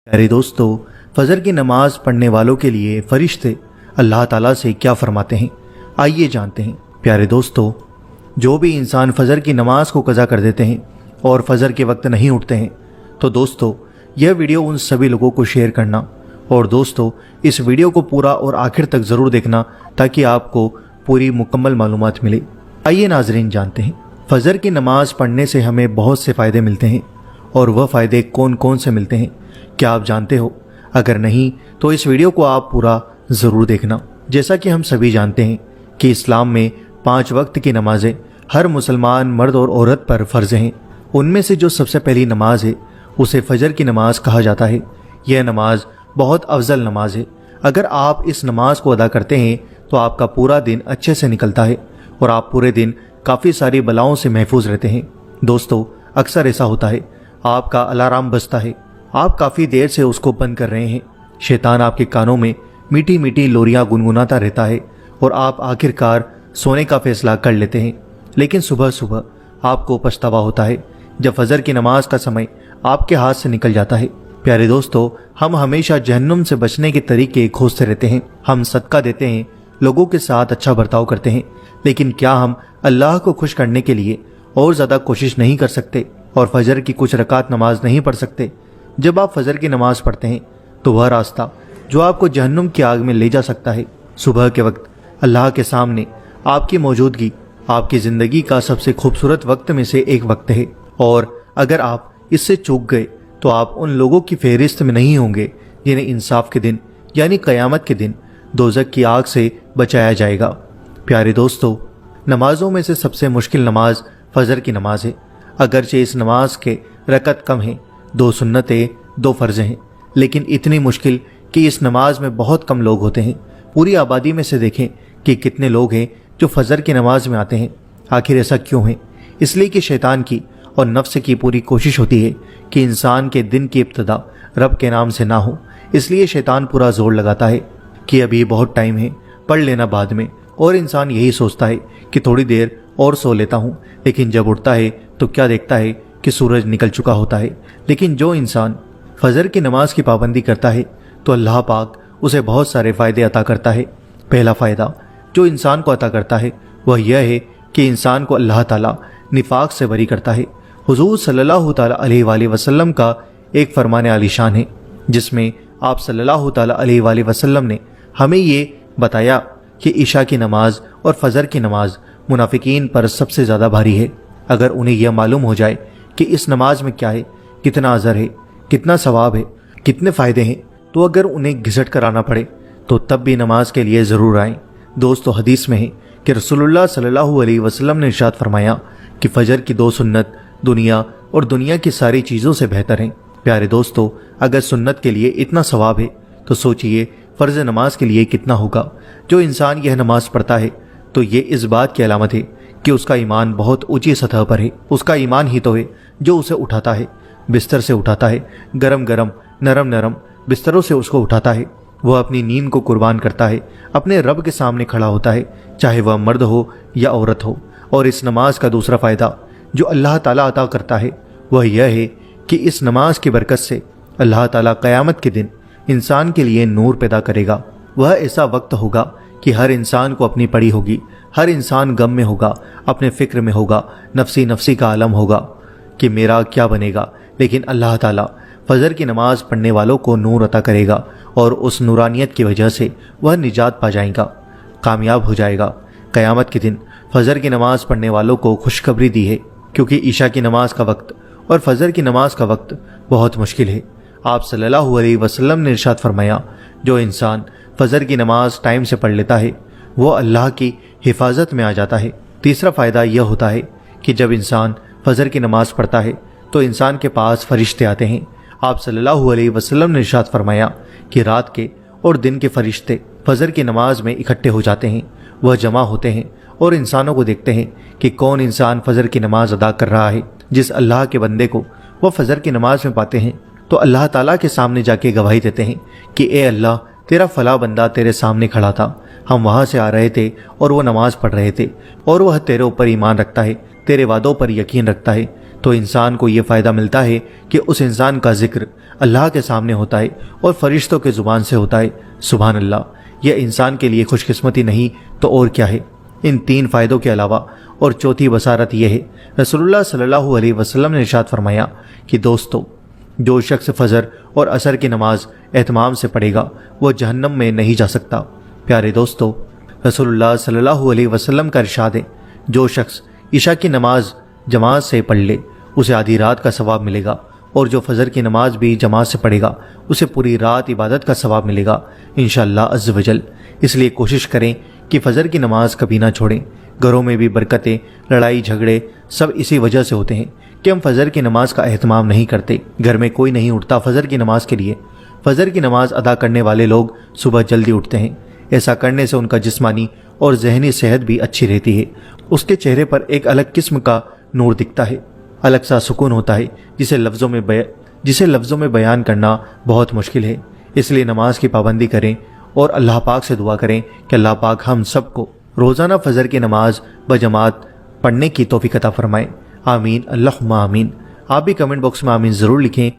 प्यारे दोस्तों, फजर की नमाज पढ़ने वालों के लिए फरिश्ते अल्लाह ताला से क्या फरमाते हैं, आइए जानते हैं। प्यारे दोस्तों, जो भी इंसान फजर की नमाज को कज़ा कर देते हैं और फजर के वक्त नहीं उठते हैं, तो दोस्तों यह वीडियो उन सभी लोगों को शेयर करना और दोस्तों इस वीडियो को पूरा और आखिर तक ज़रूर देखना ताकि आपको पूरी मुकम्मल मालूमात मिले। आइए नाजरीन जानते हैं। फजर की नमाज पढ़ने से हमें बहुत से फ़ायदे मिलते हैं और वह फ़ायदे कौन कौन से मिलते हैं, क्या आप जानते हो? अगर नहीं तो इस वीडियो को आप पूरा ज़रूर देखना। जैसा कि हम सभी जानते हैं कि इस्लाम में 5 वक्त की नमाज़ें हर मुसलमान मर्द और औरत पर फ़र्ज़ हैं। उनमें से जो सबसे पहली नमाज है उसे फजर की नमाज कहा जाता है। यह नमाज बहुत अफजल नमाज है। अगर आप इस नमाज को अदा करते हैं तो आपका पूरा दिन अच्छे से निकलता है और आप पूरे दिन काफ़ी सारी बलाओं से महफूज रहते हैं। दोस्तों अक्सर ऐसा होता है, आपका अलार्म बजता है, आप काफ़ी देर से उसको बंद कर रहे हैं, शैतान आपके कानों में मीठी मीठी लोरियां गुनगुनाता रहता है और आप आखिरकार सोने का फैसला कर लेते हैं। लेकिन सुबह सुबह आपको पछतावा होता है जब फजर की नमाज का समय आपके हाथ से निकल जाता है। प्यारे दोस्तों, हम हमेशा जहन्नुम से बचने के तरीके खोजते रहते हैं। हम सदका देते हैं, लोगों के साथ अच्छा बर्ताव करते हैं, लेकिन क्या हम अल्लाह को खुश करने के लिए और ज़्यादा कोशिश नहीं कर सकते और फजर की कुछ रकात नमाज नहीं पढ़ सकते? जब आप फजर की नमाज पढ़ते हैं तो वह रास्ता जो आपको जहन्नुम की आग में ले जा सकता है, सुबह के वक्त अल्लाह के सामने आपकी मौजूदगी आपकी ज़िंदगी का सबसे खूबसूरत वक्त में से एक वक्त है और अगर आप इससे चूक गए तो आप उन लोगों की फहरिस्त में नहीं होंगे जिन्हें इंसाफ के दिन यानी क़यामत के दिन दोज़ख की आग से बचाया जाएगा। प्यारे दोस्तों, नमाज़ों में से सबसे मुश्किल नमाज फजर की नमाज है। अगरचे इस नमाज के रकत कम हैं, 2 सुन्नतें 2 फ़र्ज़ हैं, लेकिन इतनी मुश्किल कि इस नमाज में बहुत कम लोग होते हैं। पूरी आबादी में से देखें कि कितने लोग हैं जो फजर की नमाज में आते हैं। आखिर ऐसा क्यों है? इसलिए कि शैतान की और नफ्स की पूरी कोशिश होती है कि इंसान के दिन की इब्तिदा रब के नाम से ना हो। इसलिए शैतान पूरा जोर लगाता है कि अभी बहुत टाइम है, पढ़ लेना बाद में, और इंसान यही सोचता है कि थोड़ी देर और सो लेता हूँ, लेकिन जब उठता है तो क्या देखता है कि सूरज निकल चुका होता है। लेकिन जो इंसान फजर की नमाज की पाबंदी करता है तो अल्लाह पाक उसे बहुत सारे फ़ायदे अता करता है। पहला फ़ायदा जो इंसान को अता करता है वह यह है कि इंसान को अल्लाह ताला निफाक से बरी करता है। हुजूर सल्लल्लाहु ताला अलैहि वसल्लम का एक फरमान आलीशान है जिसमें आप सल्लल्लाहु ताला अलैहि वसल्लम ने हमें ये बताया कि इशा की नमाज और फजर की नमाज मुनाफिकीन पर सबसे ज़्यादा भारी है। अगर उन्हें यह मालूम हो जाए कि इस नमाज में क्या है, कितना अजर है, कितना सवाब है, कितने फ़ायदे हैं, तो अगर उन्हें घिसट कर आना पड़े तो तब भी नमाज के लिए ज़रूर आएँ। दोस्तों हदीस में है कि रसूलुल्लाह सल्लल्लाहु अलैहि वसल्लम ने इरशाद फरमाया कि फ़जर की 2 सुन्नत दुनिया और दुनिया की सारी चीज़ों से बेहतर हैं। प्यारे दोस्तों, अगर सुन्नत के लिए इतना सवाब है तो सोचिए फ़र्ज़ नमाज के लिए कितना होगा। जो इंसान यह नमाज पढ़ता है तो ये इस बात की अलामत है कि उसका ईमान बहुत ऊंची सतह पर है। उसका ईमान ही तो है जो उसे उठाता है, बिस्तर से उठाता है, गरम गरम नरम नरम बिस्तरों से उसको उठाता है। वह अपनी नींद को कुर्बान करता है, अपने रब के सामने खड़ा होता है, चाहे वह मर्द हो या औरत हो। और इस नमाज का दूसरा फ़ायदा जो अल्लाह ताला अता करता है वह यह है कि इस नमाज की बरकत से अल्लाह ताला क़यामत के दिन इंसान के लिए नूर पैदा करेगा। वह ऐसा वक्त होगा कि हर इंसान को अपनी पड़ी होगी, हर इंसान गम में होगा, अपने फ़िक्र में होगा, नफसी नफसी का आलम होगा कि मेरा क्या बनेगा। लेकिन अल्लाह ताला फजर की नमाज पढ़ने वालों को नूर अता करेगा और उस नूरानियत की वजह से वह निजात पा जाएगा, कामयाब हो जाएगा। क़यामत के दिन फजर की नमाज पढ़ने वालों को खुशखबरी दी है क्योंकि ईशा की नमाज का वक्त और फजर की नमाज का वक्त बहुत मुश्किल है। आप सल्लल्लाहु अलैहि वसल्लम ने इरशाद फरमाया, जो इंसान फजर की नमाज टाइम से पढ़ लेता है वो अल्लाह की हिफाजत में आ जाता है। तीसरा फ़ायदा यह होता है कि जब इंसान फजर की नमाज पढ़ता है तो इंसान के पास फरिश्ते आते हैं। आप सल्लल्लाहु अलैहि वसल्लम ने इरशाद फरमाया कि रात के और दिन के फरिश्ते फजर की नमाज में इकट्ठे हो जाते हैं। वह जमा होते हैं और इंसानों को देखते हैं कि कौन इंसान फजर की नमाज अदा कर रहा है। जिस अल्लाह के बंदे को वह फजर की नमाज में पाते हैं तो अल्लाह ताला के सामने जाके गवाही देते हैं कि ए अल्लाह, तेरा फला बंदा तेरे सामने खड़ा था, हम वहाँ से आ रहे थे और वो नमाज पढ़ रहे थे और वह तेरे ऊपर ईमान रखता है, तेरे वादों पर यकीन रखता है, تو انسان کو یہ فائدہ ملتا ہے کہ اس انسان کا ذکر اللہ کے سامنے ہوتا ہے اور فرشتوں کے زبان سے ہوتا ہے۔ سبحان اللہ، یہ انسان کے لیے خوش قسمتی نہیں تو اور کیا ہے۔ ان 3 فائدوں کے علاوہ اور چوتھی بصارت یہ ہے، رسول اللہ صلی اللہ علیہ وسلم نے ارشاد فرمایا کہ دوستو، جو شخص فجر اور عصر کی نماز اہتمام سے پڑھے گا وہ جہنم میں نہیں جا سکتا۔ پیارے دوستو، رسول اللہ صلی اللہ علیہ وسلم کا ارشاد ہے، جو شخص عشاء کی نماز جماعت سے پڑھ لے اسے آدھی رات کا ثواب ملے گا، اور جو فجر کی نماز بھی جماعت سے پڑھے گا اسے پوری رات عبادت کا ثواب ملے گا انشاءاللہ عز و جل۔ اس لیے کوشش کریں کہ فجر کی نماز کبھی نہ چھوڑیں۔ گھروں میں بھی برکتیں، لڑائی جھگڑے سب اسی وجہ سے ہوتے ہیں کہ ہم فجر کی نماز کا اہتمام نہیں کرتے۔ گھر میں کوئی نہیں اٹھتا فجر کی نماز کے لیے۔ فجر کی نماز ادا کرنے والے لوگ صبح جلدی اٹھتے ہیں۔ ایسا کرنے سے ان کا جسمانی اور ذہنی صحت بھی اچھی رہتی ہے۔ اس کے چہرے پر ایک الگ قسم کا نور دکھتا ہے، الگ سا سکون ہوتا ہے جسے لفظوں میں بیان کرنا بہت مشکل ہے۔ اس لیے نماز کی پابندی کریں اور اللہ پاک سے دعا کریں کہ اللہ پاک ہم سب کو روزانہ فجر کی نماز بجماعت پڑھنے کی توفیق عطا فرمائے۔ آمین، اللہم آمین۔ آپ بھی کمنٹ باکس میں آمین ضرور لکھیں۔